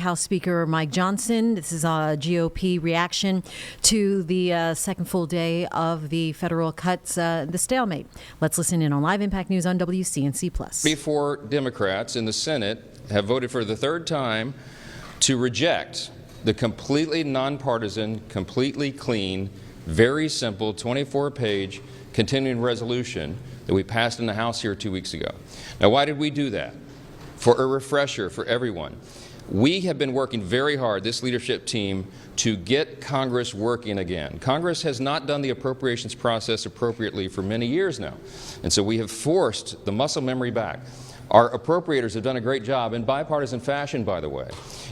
House Speaker Mike Johnson. This is a GOP reaction to the second full day of the federal cuts, the stalemate. Let's listen in on Live Impact News on WCNC+. 34 Democrats in the Senate have voted for the third time to reject the completely nonpartisan, completely clean, very simple 24-page continuing resolution that we passed in the House here 2 weeks ago. Now, why did we do that? For a refresher for everyone. We have been working very hard, this leadership team, to get Congress working again. Congress has not done the appropriations process appropriately for many years now, and so we have forced the muscle memory back. Our appropriators have done a great job in bipartisan fashion, by the way,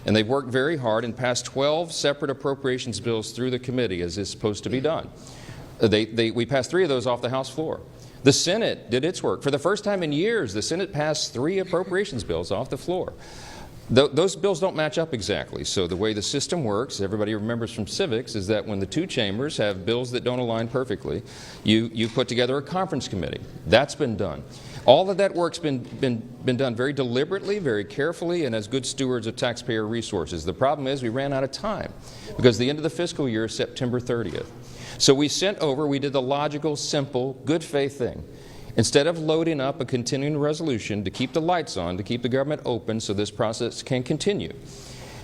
and they've worked very hard and passed 12 separate appropriations bills through the committee as is supposed to be done. We passed 3 of those off the House floor. The Senate did its work. For the first time in years, the Senate passed 3 appropriations bills off the floor. Those bills don't match up exactly. So the way the system works, everybody remembers from civics, is that when the 2 chambers have bills that don't align perfectly, you put together a conference committee. That's been done. All of that work's been done very deliberately, very carefully, and as good stewards of taxpayer resources. The problem is we ran out of time because the end of the fiscal year is September 30th. So we did the logical, simple, good faith thing. Instead of loading up a continuing resolution to keep the lights on, to keep the government open so this process can continue,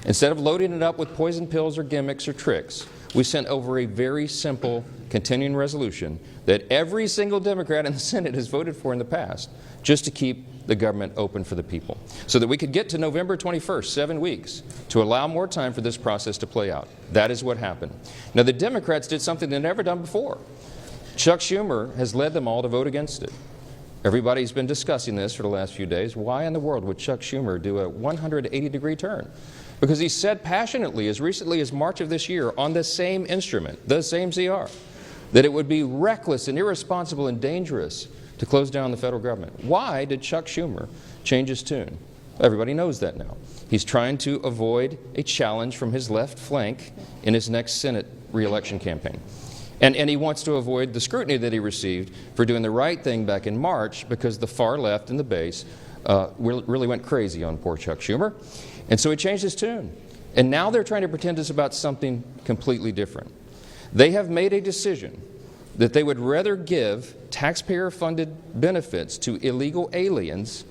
instead of loading it up with poison pills or gimmicks or tricks, we sent over a very simple continuing resolution that every single Democrat in the Senate has voted for in the past, just to keep the government open for the people, so that we could get to November 21st, 7 weeks, to allow more time for this process to play out. That is what happened. Now, the Democrats did something they've never done before. Chuck Schumer has led them all to vote against it. Everybody's been discussing this for the last few days. Why in the world would Chuck Schumer do a 180-degree turn? Because he said passionately, as recently as March of this year, on the same instrument, the same CR, that it would be reckless and irresponsible and dangerous to close down the federal government. Why did Chuck Schumer change his tune? Everybody knows that now. He's trying to avoid a challenge from his left flank in his next Senate re-election campaign. And he wants to avoid the scrutiny that he received for doing the right thing back in March, because the far left and the base really went crazy on poor Chuck Schumer. And so he changed his tune. And now they're trying to pretend it's about something completely different. They have made a decision that they would rather give taxpayer-funded benefits to illegal aliens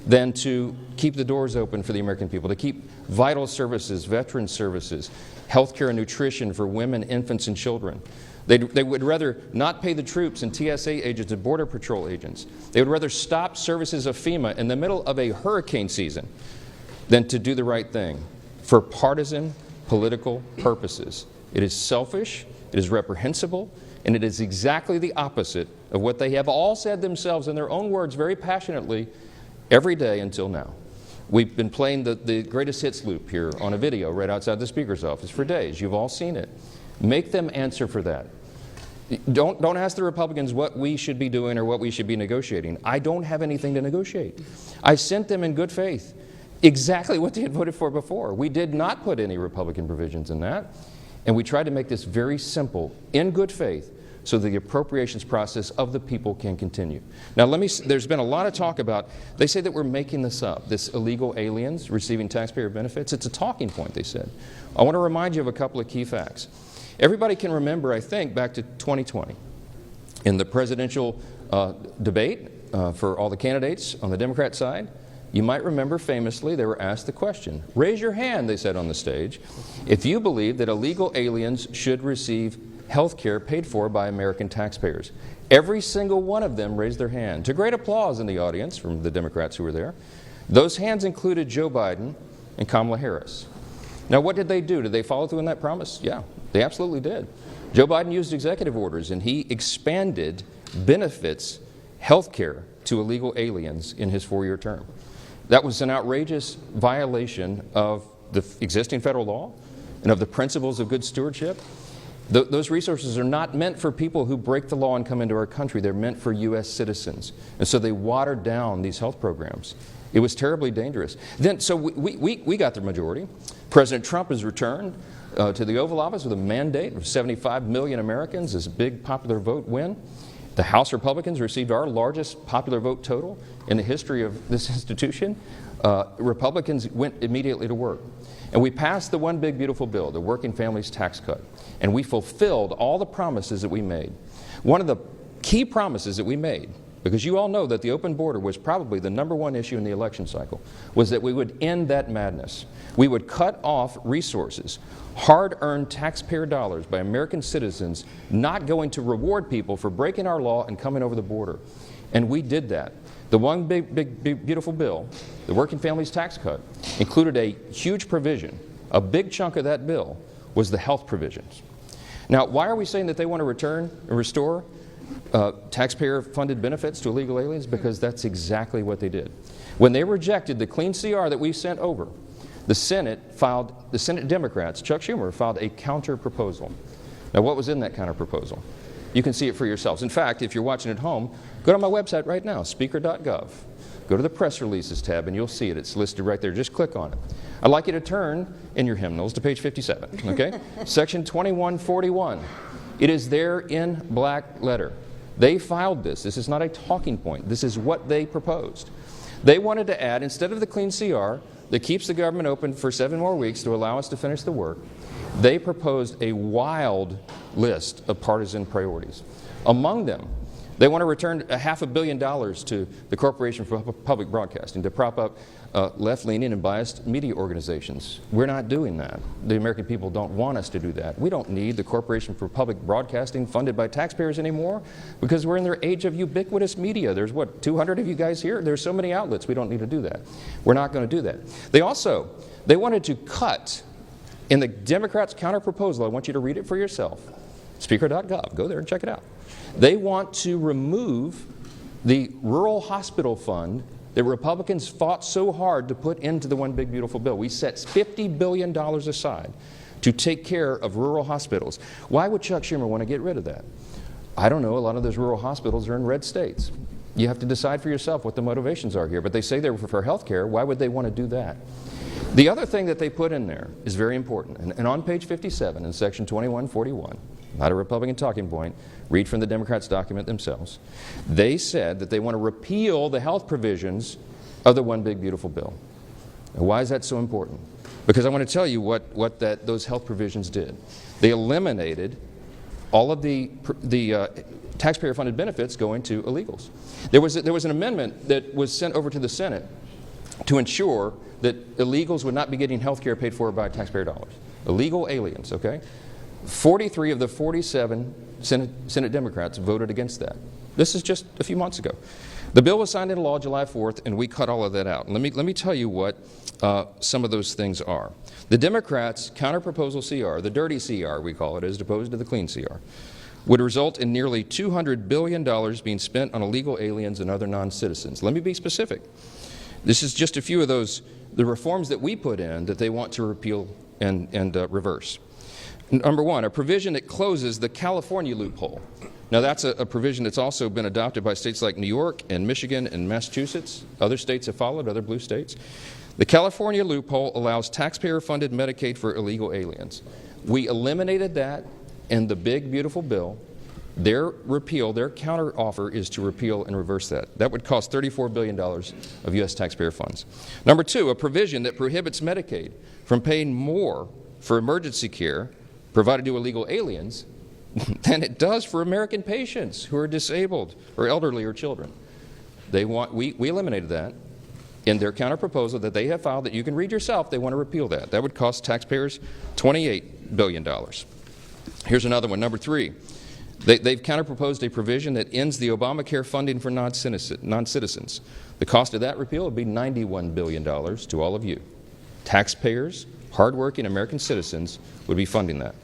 than to keep the doors open for the American people, to keep vital services, veteran services, health care and nutrition for women, infants, and children. They would rather not pay the troops and TSA agents and Border Patrol agents. They would rather stop services of FEMA in the middle of a hurricane season than to do the right thing for partisan political purposes. It is selfish, it is reprehensible, and it is exactly the opposite of what they have all said themselves in their own words very passionately every day until now. We've been playing the greatest hits loop here on a video right outside the Speaker's office for days. You've all seen it. Make them answer for that. Don't ask the Republicans what we should be doing or what we should be negotiating. I don't have anything to negotiate. I sent them in good faith exactly what they had voted for before. We did not put any Republican provisions in that, and we tried to make this very simple, in good faith, so the appropriations process of the people can continue. Now, there's been a lot of talk about, they say that we're making this up, this illegal aliens receiving taxpayer benefits. It's a talking point, they said. I want to remind you of a couple of key facts. Everybody can remember, I think, back to 2020. In the presidential debate for all the candidates on the Democrat side, you might remember famously they were asked the question, raise your hand, they said on the stage, if you believe that illegal aliens should receive health care paid for by American taxpayers. Every single one of them raised their hand, to great applause in the audience from the Democrats who were there. Those hands included Joe Biden and Kamala Harris. Now, what did they do? Did they follow through on that promise? Yeah, they absolutely did. Joe Biden used executive orders, and he expanded benefits, health care, to illegal aliens in his 4-year term. That was an outrageous violation of the existing federal law and of the principles of good stewardship. Those resources are not meant for people who break the law and come into our country. They're meant for U.S. citizens. And so they watered down these health programs. It was terribly dangerous. So we got the majority. President Trump has returned to the Oval Office with a mandate of 75 million Americans, this big popular vote win. The House Republicans received our largest popular vote total in the history of this institution. Republicans went immediately to work. And we passed the one big beautiful bill, the Working Families Tax Cut. And we fulfilled all the promises that we made. One of the key promises that we made, because you all know that the open border was probably the #1 issue in the election cycle, was that we would end that madness. We would cut off resources, hard-earned taxpayer dollars by American citizens not going to reward people for breaking our law and coming over the border. And we did that. The one big beautiful bill, the Working Families Tax Cut, included a huge provision. A big chunk of that bill was the health provisions. Now, why are we saying that they want to return and restore taxpayer-funded benefits to illegal aliens? Because that's exactly what they did. When they rejected the clean CR that we sent over, the Senate Democrats, Chuck Schumer, filed a counter-proposal. Now, what was in that counter-proposal? You can see it for yourselves. In fact, if you're watching at home, go to my website right now, speaker.gov. Go to the press releases tab and you'll see it. It's listed right there. Just click on it. I'd like you to turn in your hymnals to page 57, okay? Section 2141. It is there in black letter. They filed this. This is not a talking point. This is what they proposed. They wanted to add, instead of the clean CR that keeps the government open for 7 more weeks to allow us to finish the work, they proposed a wild list of partisan priorities. Among them, they want to return $500 million to the Corporation for Public Broadcasting to prop up left-leaning and biased media organizations. We're not doing that. The American people don't want us to do that. We don't need the Corporation for Public Broadcasting funded by taxpayers anymore because we're in their age of ubiquitous media. There's, what, 200 of you guys here? There's so many outlets. We don't need to do that. We're not going to do that. They wanted to cut, in the Democrats' counter-proposal, I want you to read it for yourself, speaker.gov. Go there and check it out. They want to remove the rural hospital fund that Republicans fought so hard to put into the one big beautiful bill. We set $50 billion aside to take care of rural hospitals. Why would Chuck Schumer want to get rid of that? I don't know. A lot of those rural hospitals are in red states. You have to decide for yourself what the motivations are here. But they say they're for health care. Why would they want to do that? The other thing that they put in there is very important. And on page 57 in section 2141, not a Republican talking point, read from the Democrats' document themselves. They said that they want to repeal the health provisions of the one big beautiful bill. Now, why is that so important? Because I want to tell you what those health provisions did. They eliminated all of the taxpayer-funded benefits going to illegals. There was an amendment that was sent over to the Senate to ensure that illegals would not be getting health care paid for by taxpayer dollars. Illegal aliens, okay? 43 of the 47 Senate Democrats voted against that. This is just a few months ago. The bill was signed into law July 4th, and we cut all of that out. Let me tell you what some of those things are. The Democrats' counter-proposal CR, the dirty CR we call it, as opposed to the clean CR, would result in nearly $200 billion being spent on illegal aliens and other non-citizens. Let me be specific. This is just a few of the reforms that we put in that they want to repeal and reverse. Number one, a provision that closes the California loophole. Now, that's a provision that's also been adopted by states like New York and Michigan and Massachusetts. Other states have followed, other blue states. The California loophole allows taxpayer-funded Medicaid for illegal aliens. We eliminated that in the big, beautiful bill. Their counteroffer is to repeal and reverse that. That would cost $34 billion of U.S. taxpayer funds. Number two, a provision that prohibits Medicaid from paying more for emergency care provided to illegal aliens than it does for American patients who are disabled or elderly or children. We eliminated that in their counterproposal that they have filed that you can read yourself. They want to repeal that. That would cost taxpayers $28 billion. Here's another one, number three. They've counterproposed a provision that ends the Obamacare funding for non-citizens. The cost of that repeal would be $91 billion to all of you. Taxpayers, hardworking American citizens would be funding that.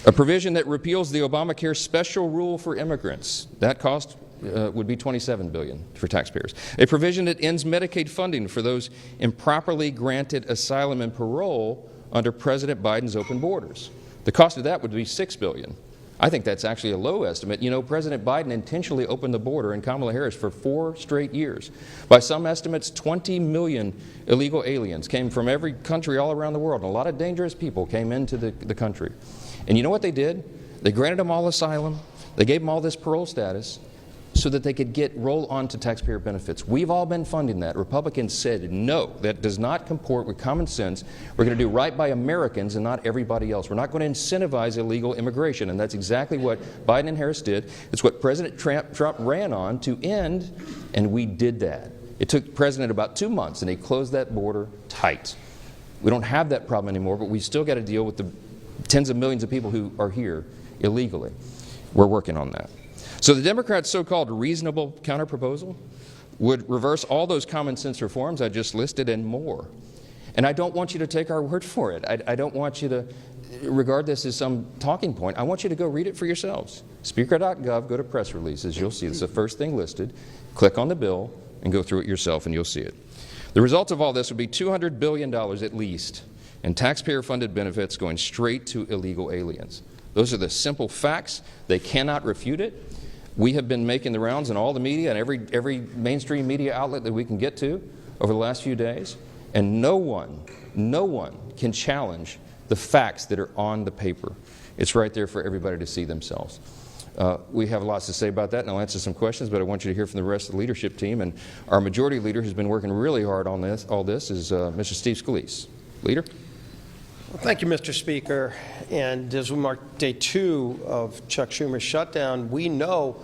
A provision that repeals the Obamacare special rule for immigrants. That cost would be $27 billion for taxpayers. A provision that ends Medicaid funding for those improperly granted asylum and parole under President Biden's open borders. The cost of that would be $6 billion. I think that's actually a low estimate. You know, President Biden intentionally opened the border and Kamala Harris for 4 straight years. By some estimates, 20 million illegal aliens came from every country all around the world. And a lot of dangerous people came into the country. And you know what they did? They granted them all asylum. They gave them all this parole status so so that they could roll on to taxpayer benefits. We've all been funding that. Republicans said, no, that does not comport with common sense. We're going to do right by Americans and not everybody else. We're not going to incentivize illegal immigration, and that's exactly what Biden and Harris did. It's what President Trump ran on to end, and we did that. It took the president about 2 months, and he closed that border tight. We don't have that problem anymore, but we still got to deal with the tens of millions of people who are here illegally. We're working on that. So the Democrats' so-called reasonable counterproposal would reverse all those common sense reforms I just listed and more. And I don't want you to take our word for it. I don't want you to regard this as some talking point. I want you to go read it for yourselves. Speaker.gov, go to press releases. You'll see it's the first thing listed. Click on the bill and go through it yourself, and you'll see it. The result of all this would be $200 billion at least in taxpayer-funded benefits going straight to illegal aliens. Those are the simple facts. They cannot refute it. We have been making the rounds in all the media and every mainstream media outlet that we can get to over the last few days, and no one can challenge the facts that are on the paper. It's right there for everybody to see themselves. We have lots to say about that, and I'll answer some questions, but I want you to hear from the rest of the leadership team. And our majority leader, who's been working really hard on all this, is Mr. Steve Scalise. Leader? Well, thank you, Mr. Speaker. And as we mark day 2 of Chuck Schumer's shutdown, we know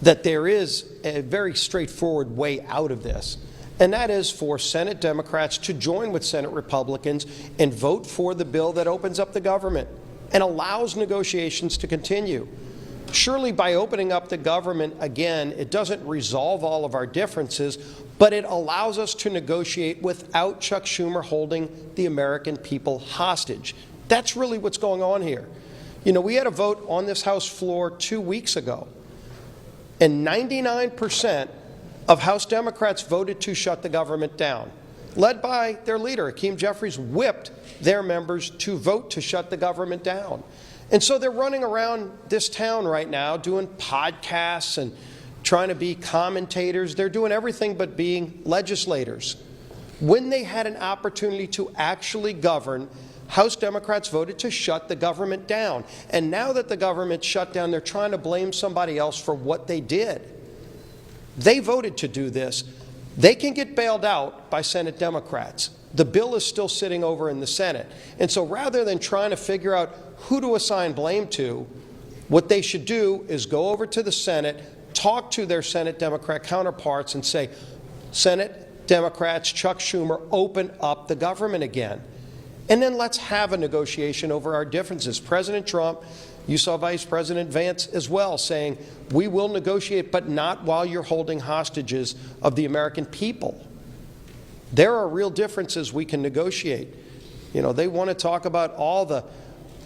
that there is a very straightforward way out of this, and that is for Senate Democrats to join with Senate Republicans and vote for the bill that opens up the government and allows negotiations to continue. Surely by opening up the government again, it doesn't resolve all of our differences, but it allows us to negotiate without Chuck Schumer holding the American people hostage. That's really what's going on here. You know, we had a vote on this House floor 2 weeks ago, and 99% of House Democrats voted to shut the government down. Led by their leader, Hakeem Jeffries, whipped their members to vote to shut the government down. And so they're running around this town right now doing podcasts and trying to be commentators. They're doing everything but being legislators. When they had an opportunity to actually govern, House Democrats voted to shut the government down. And now that the government's shut down, they're trying to blame somebody else for what they did. They voted to do this. They can get bailed out by Senate Democrats. The bill is still sitting over in the Senate. And so rather than trying to figure out who to assign blame to, what they should do is go over to the Senate, talk to their Senate Democrat counterparts and say, Senate Democrats, Chuck Schumer, open up the government again. And then let's have a negotiation over our differences. President Trump, you saw Vice President Vance as well saying, we will negotiate, but not while you're holding hostages of the American people. There are real differences we can negotiate. You know, they want to talk about all the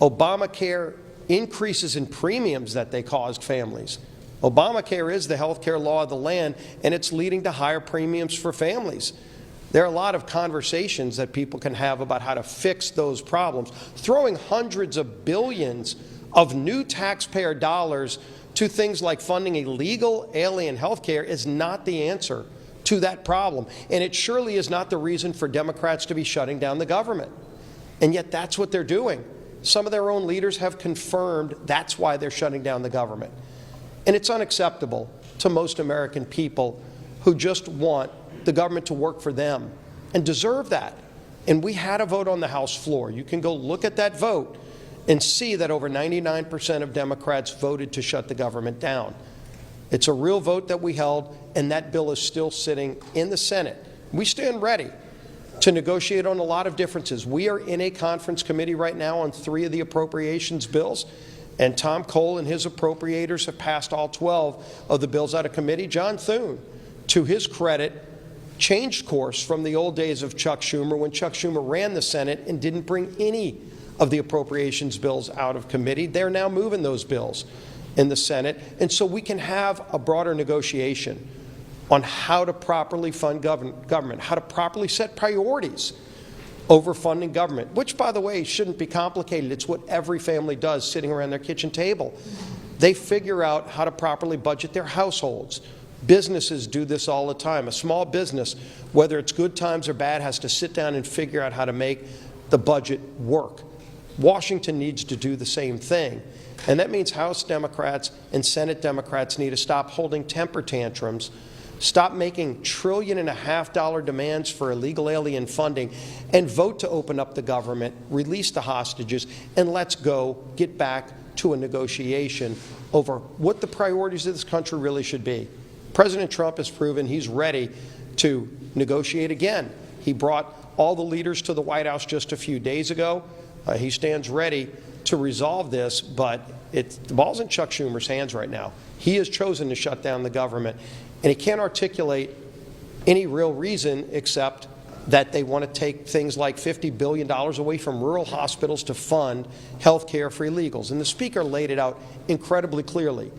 Obamacare increases in premiums that they caused families. Obamacare is the health care law of the land, and it's leading to higher premiums for families. There are a lot of conversations that people can have about how to fix those problems. Throwing hundreds of billions of new taxpayer dollars to things like funding illegal alien health care is not the answer to that problem. And it surely is not the reason for Democrats to be shutting down the government. And yet that's what they're doing. Some of their own leaders have confirmed that's why they're shutting down the government. And it's unacceptable to most American people who just want the government to work for them and deserve that. And we had a vote on the House floor. You can go look at that vote and see that over 99% of Democrats voted to shut the government down. It's a real vote that we held, and that bill is still sitting in the Senate. We stand ready to negotiate on a lot of differences. We are in a conference committee right now on 3 of the appropriations bills, and Tom Cole and his appropriators have passed all 12 of the bills out of committee. John Thune, to his credit, changed course from the old days of Chuck Schumer when Chuck Schumer ran the Senate and didn't bring any of the appropriations bills out of committee. They're now moving those bills in the Senate, and so we can have a broader negotiation on how to properly fund government, how to properly set priorities over funding government, which, by the way, shouldn't be complicated. It's what every family does sitting around their kitchen table. They figure out how to properly budget their households. Businesses do this all the time. A small business, whether it's good times or bad, has to sit down and figure out how to make the budget work. Washington needs to do the same thing. And that means House Democrats and Senate Democrats need to stop holding temper tantrums, stop making $1.5 trillion demands for illegal alien funding, and vote to open up the government, release the hostages, and let's go get back to a negotiation over what the priorities of this country really should be. President Trump has proven he's ready to negotiate again. He brought all the leaders to the White House just a few days ago. He stands ready to resolve this, but the ball's in Chuck Schumer's hands right now. He has chosen to shut down the government, and he can't articulate any real reason except that they want to take things like $50 billion away from rural hospitals to fund health care for illegals. And the Speaker laid it out incredibly clearly.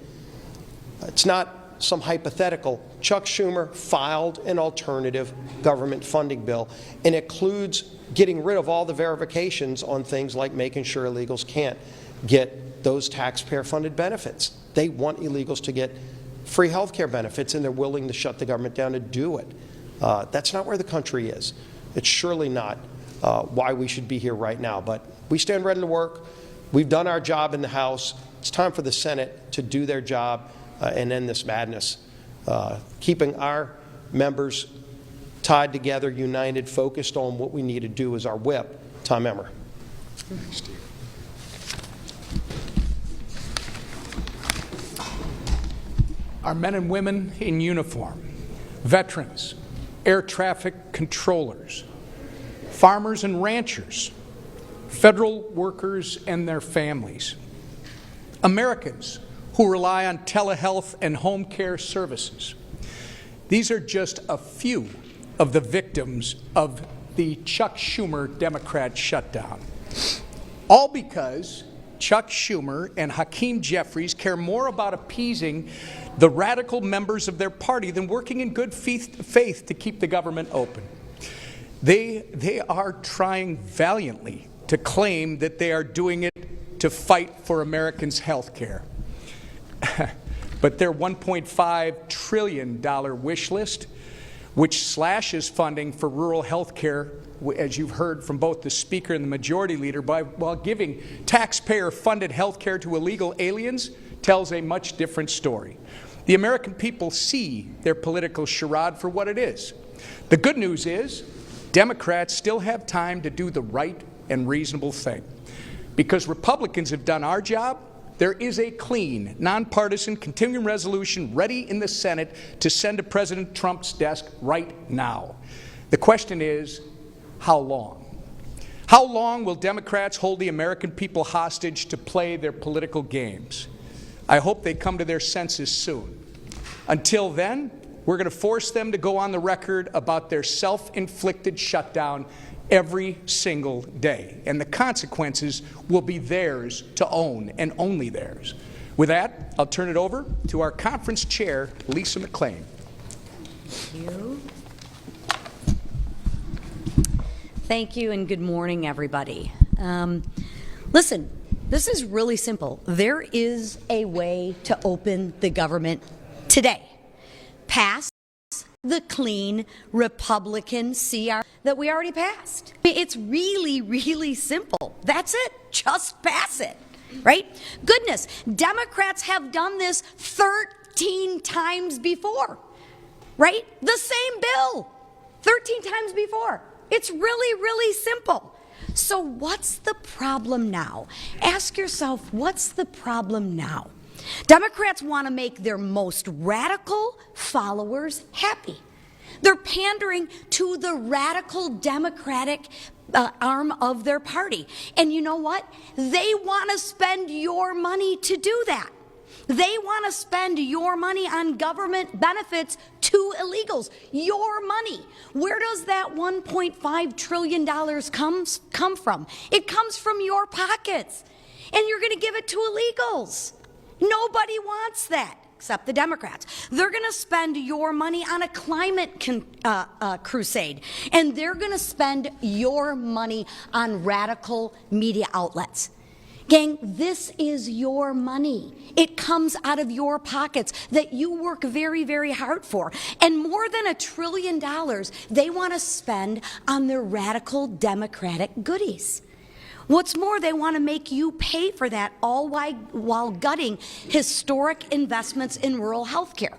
It's not some hypothetical. Chuck Schumer filed an alternative government funding bill, and it includes getting rid of all the verifications on things like making sure illegals can't get those taxpayer-funded benefits. They want illegals to get free health care benefits, and they're willing to shut the government down to do it. That's not where the country is. It's surely not why we should be here right now. But we stand ready to work. We've done our job in the House. It's time for the Senate to do their job and end this madness. Keeping our members tied together, united, focused on what we need to do is our whip. Tom Emmer. Thanks, Steve. Our men and women in uniform, veterans, air traffic controllers, farmers and ranchers, federal workers and their families, Americans who rely on telehealth and home care services. These are just a few of the victims of the Chuck Schumer Democrat shutdown. All because Chuck Schumer and Hakeem Jeffries care more about appeasing the radical members of their party than working in good faith to keep the government open. They are trying valiantly to claim that they are doing it to fight for Americans' health care. But their $1.5 trillion wish list, which slashes funding for rural health care, as you've heard from both the Speaker and the Majority Leader, while giving taxpayer-funded health care to illegal aliens, tells a much different story. The American people see their political charade for what it is. The good news is Democrats still have time to do the right and reasonable thing. Because Republicans have done our job, there is a clean, nonpartisan, continuing resolution ready in the Senate to send to President Trump's desk right now. The question is, how long? How long will Democrats hold the American people hostage to play their political games? I hope they come to their senses soon. Until then, we're going to force them to go on the record about their self-inflicted shutdown every single day. And the consequences will be theirs to own, and only theirs. With that, I'll turn it over to our conference chair, Lisa McClain. Thank you. Thank you, and good morning, everybody. Listen, this is really simple. There is a way to open the government today. Pass the clean Republican CR that we already passed. It's really, really simple. That's it. Just pass it, right? Goodness, Democrats have done this 13 times before, right? The same bill, 13 times before. It's really, really simple. So what's the problem now? Ask yourself, what's the problem now? Democrats want to make their most radical followers happy. They're pandering to the radical Democratic arm of their party. And you know what? They want to spend your money to do that. They want to spend your money on government benefits to illegals. Your money. Where does that $1.5 trillion come from? It comes from your pockets. And you're going to give it to illegals. Nobody wants that, except the Democrats. They're going to spend your money on a climate crusade, and they're going to spend your money on radical media outlets. Gang, this is your money. It comes out of your pockets that you work very, very hard for. And more than $1 trillion they want to spend on their radical Democratic goodies. What's more, they want to make you pay for that, all while gutting historic investments in rural health care,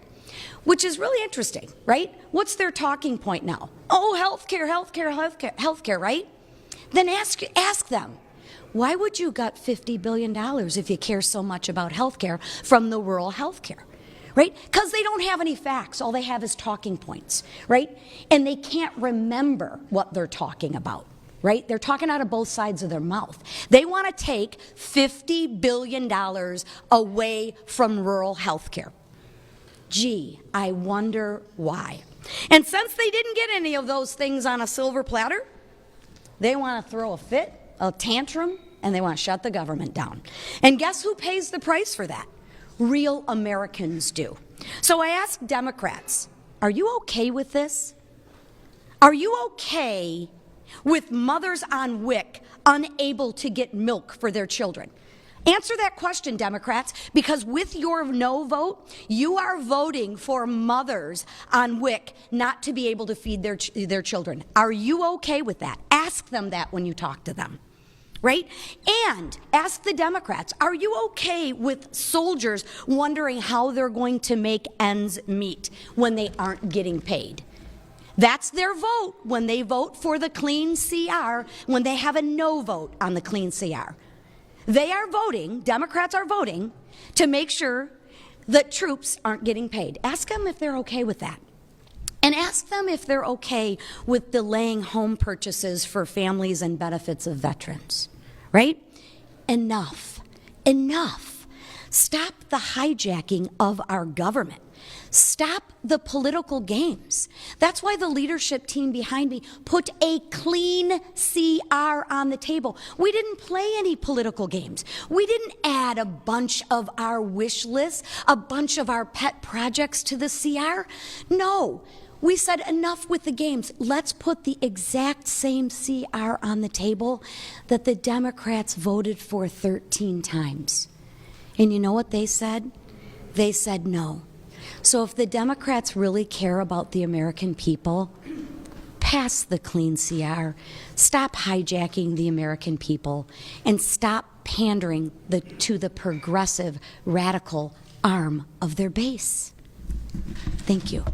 which is really interesting, right? What's their talking point now? Oh, healthcare, healthcare, healthcare, healthcare, right? Then ask them, why would you gut $50 billion if you care so much about healthcare from the rural healthcare? Right? Because they don't have any facts. All they have is talking points, right? And they can't remember what they're talking about, right? They're talking out of both sides of their mouth. They want to take $50 billion away from rural health care. Gee, I wonder why. And since they didn't get any of those things on a silver platter, they want to throw a fit, a tantrum, and they want to shut the government down. And guess who pays the price for that? Real Americans do. So I ask Democrats, are you okay with this? Are you okay with mothers on WIC unable to get milk for their children? Answer that question, Democrats, because with your no vote, you are voting for mothers on WIC not to be able to feed their children. Are you okay with that? Ask them that when you talk to them. Right? And ask the Democrats, are you okay with soldiers wondering how they're going to make ends meet when they aren't getting paid? That's their vote when they vote for the clean CR, when they have a no vote on the clean CR. They are voting, Democrats are voting, to make sure that troops aren't getting paid. Ask them if they're okay with that. And ask them if they're okay with delaying home purchases for families and benefits of veterans, right? Enough, enough. Stop the hijacking of our government. Stop the political games. That's why the leadership team behind me put a clean CR on the table. We didn't play any political games. We didn't add a bunch of our wish lists, a bunch of our pet projects to the CR. No. We said enough with the games. Let's put the exact same CR on the table that the Democrats voted for 13 times. And you know what they said? They said no. So if the Democrats really care about the American people, pass the clean CR, stop hijacking the American people, and stop pandering to the progressive, radical arm of their base. Thank you.